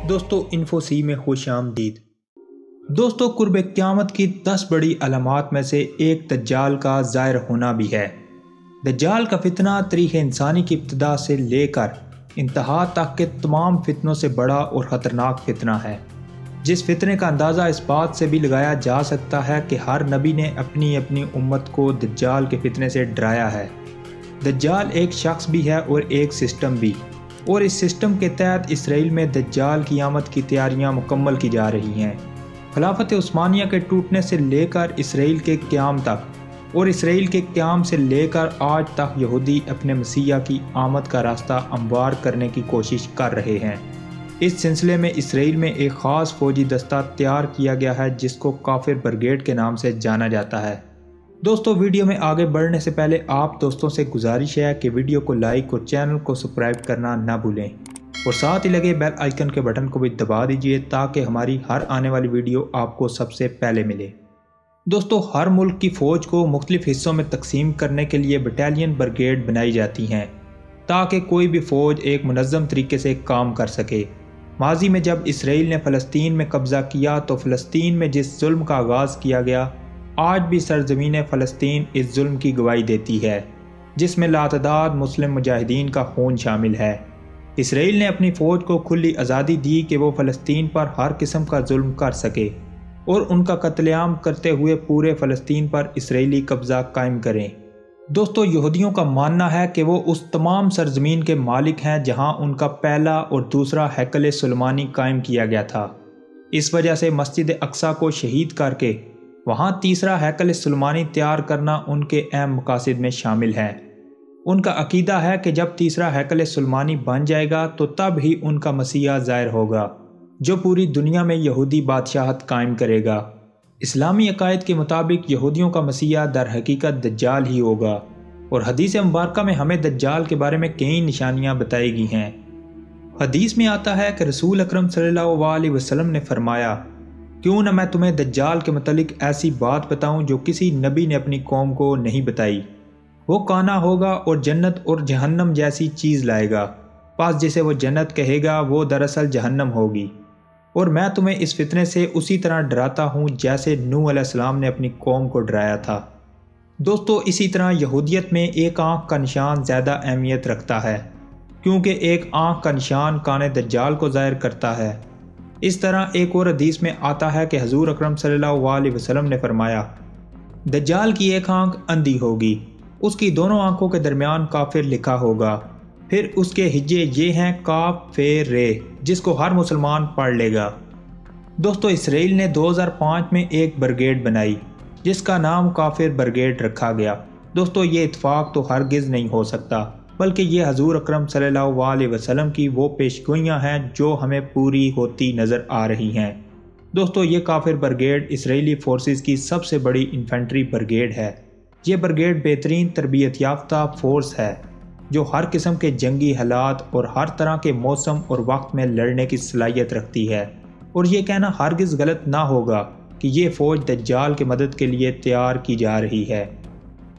दोस्तों इन्फोसी में खुश आमदीद। दोस्तों कुर्ब क़यामत की 10 बड़ी अलामात में से एक दज्जाल का ज़ाहिर होना भी है। दज्जाल का फितना तारीख़ इंसानी की इब्तिदा से लेकर इंतहा तक के तमाम फितनों से बड़ा और ख़तरनाक फितना है, जिस फितने का अंदाज़ा इस बात से भी लगाया जा सकता है कि हर नबी ने अपनी अपनी उम्मत को दज्जाल के फितने से डराया है। दज्जाल एक शख्स भी है और एक सिस्टम भी, और इस सिस्टम के तहत इसराइल में दज्जाल की आमद की तैयारियां मुकम्मल की जा रही हैं। खिलाफत उस्मानिया के टूटने से लेकर इसराइल के क़याम तक और इसराइल के क़याम से लेकर आज तक यहूदी अपने मसीहा की आमद का रास्ता हमवार करने की कोशिश कर रहे हैं। इस सिलसिले में इसराइल में एक ख़ास फ़ौजी दस्ता तैयार किया गया है जिसको काफिर ब्रिगेड के नाम से जाना जाता है। दोस्तों वीडियो में आगे बढ़ने से पहले आप दोस्तों से गुजारिश है कि वीडियो को लाइक और चैनल को सब्सक्राइब करना ना भूलें और साथ ही लगे बेल आइकन के बटन को भी दबा दीजिए ताकि हमारी हर आने वाली वीडियो आपको सबसे पहले मिले। दोस्तों हर मुल्क की फ़ौज को मुख्तलिफ हिस्सों में तकसीम करने के लिए बटालियन ब्रिगेड बनाई जाती हैं ताकि कोई भी फ़ौज एक मुनज़्ज़म तरीके से काम कर सके। माजी में जब इसराइल ने फ़लस्तीन में कब्ज़ा किया तो फ़लस्तीन में जिस जुल्म का आगाज़ किया गया, आज भी सरज़मीन फ़लस्तीन इस जुल्म की गवाही देती है, जिसमें लातदाद मुस्लिम मुजाहिदीन का खून शामिल है। इसराइल ने अपनी फ़ौज को खुली आज़ादी दी कि वो फ़लस्तीन पर हर किस्म का जुल्म कर सके और उनका कत्लेआम करते हुए पूरे फ़लस्तीन पर इसराइली कब्ज़ा कायम करें। दोस्तों यहूदियों का मानना है कि वो उस तमाम सरज़मीन के मालिक हैं जहां उनका पहला और दूसरा हैकल सुलेमानी कायम किया गया था। इस वजह से मस्जिद अक्सा को शहीद करके वहां तीसरा हैकल सुलेमानी तैयार करना उनके अहम मकासद में शामिल है। उनका अकीदा है कि जब तीसरा हैकल सुलेमानी बन जाएगा तो तब ही उनका मसीहा ज़ाहिर होगा जो पूरी दुनिया में यहूदी बादशाहत कायम करेगा। इस्लामी अकायद के मुताबिक यहूदियों का मसीहा दर हकीकत दज्जाल ही होगा और हदीस मुबारक में हमें दज्जाल के बारे में कई निशानियां बताई गई हैं। हदीस में आता है कि रसूल अकरम सल्लल्लाहु अलैहि वसल्लम ने फरमाया, क्यों न मैं तुम्हें दज्जाल के मुतल्लिक ऐसी बात बताऊं जो किसी नबी ने अपनी कौम को नहीं बताई। वो काना होगा और जन्नत और जहन्नम जैसी चीज़ लाएगा, पास जिसे वो जन्नत कहेगा वो दरअसल जहन्नम होगी, और मैं तुम्हें इस फितने से उसी तरह डराता हूँ जैसे नूह अलैहिस्सलाम ने अपनी कौम को डराया था। दोस्तों इसी तरह यहूदियत में एक आँख का निशान ज़्यादा अहमियत रखता है क्योंकि एक आँख का निशान कान दज्जाल को ज़ाहिर करता है। इस तरह एक और हदीस में आता है कि हजूर अकरम सल्लल्लाहु अलैहि वसल्लम ने फरमाया, दज्जाल की एक आँख अंधी होगी, उसकी दोनों आँखों के दरमियान काफिर लिखा होगा, फिर उसके हिज्जे ये हैं काफ फे रे, जिसको हर मुसलमान पढ़ लेगा। दोस्तों इसराइल ने 2005 में एक ब्रिगेड बनाई जिसका नाम काफिर ब्रिगेड रखा गया। दोस्तों ये इत्फाक तो हरगिज़ नहीं हो सकता, बल्कि ये हजूर अकरम सल्लल्लाहु अलैहि वसल्लम की वो पेशगोइयाँ हैं जो हमें पूरी होती नज़र आ रही हैं। दोस्तों ये काफिर ब्रिगेड इसराइली फोर्सेस की सबसे बड़ी इन्फेंट्री ब्रिगेड है। ये ब्रिगेड बेहतरीन तरबियत याफ्ता फोर्स है जो हर किस्म के जंगी हालात और हर तरह के मौसम और वक्त में लड़ने की सलाहियत रखती है, और ये कहना हरगिज़ गलत ना होगा कि ये फ़ौज दज्जाल की मदद के लिए तैयार की जा रही है।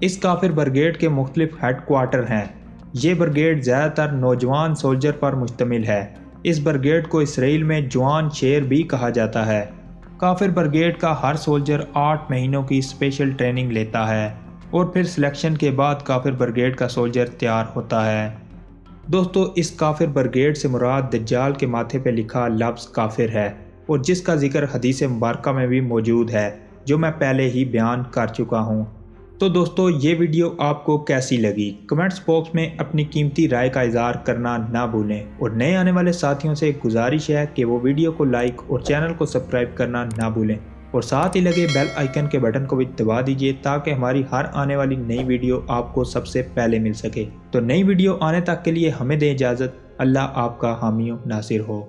इस काफिर ब्रिगेड के मुख्तलिफ हेड क्वार्टर हैं। ये ब्रिगेड ज़्यादातर नौजवान सोल्जर पर मुश्तमिल है। इस ब्रिगेड को इसराइल में जवान शेर भी कहा जाता है। काफिर ब्रिगेड का हर सोल्जर 8 महीनों की स्पेशल ट्रेनिंग लेता है और फिर सिलेक्शन के बाद काफिर ब्रिगेड का सोल्जर तैयार होता है। दोस्तों इस काफिर ब्रिगेड से मुराद दज्जाल के माथे पे लिखा लफ्ज़ काफिर है और जिसका जिक्र हदीस मुबारक में भी मौजूद है जो मैं पहले ही बयान कर चुका हूँ। तो दोस्तों ये वीडियो आपको कैसी लगी कमेंट्स बॉक्स में अपनी कीमती राय का इज़हार करना ना भूलें, और नए आने वाले साथियों से गुजारिश है कि वो वीडियो को लाइक और चैनल को सब्सक्राइब करना ना भूलें और साथ ही लगे बेल आइकन के बटन को भी दबा दीजिए ताकि हमारी हर आने वाली नई वीडियो आपको सबसे पहले मिल सके। तो नई वीडियो आने तक के लिए हमें दें इजाज़त। अल्लाह आपका हामी नासिर हो।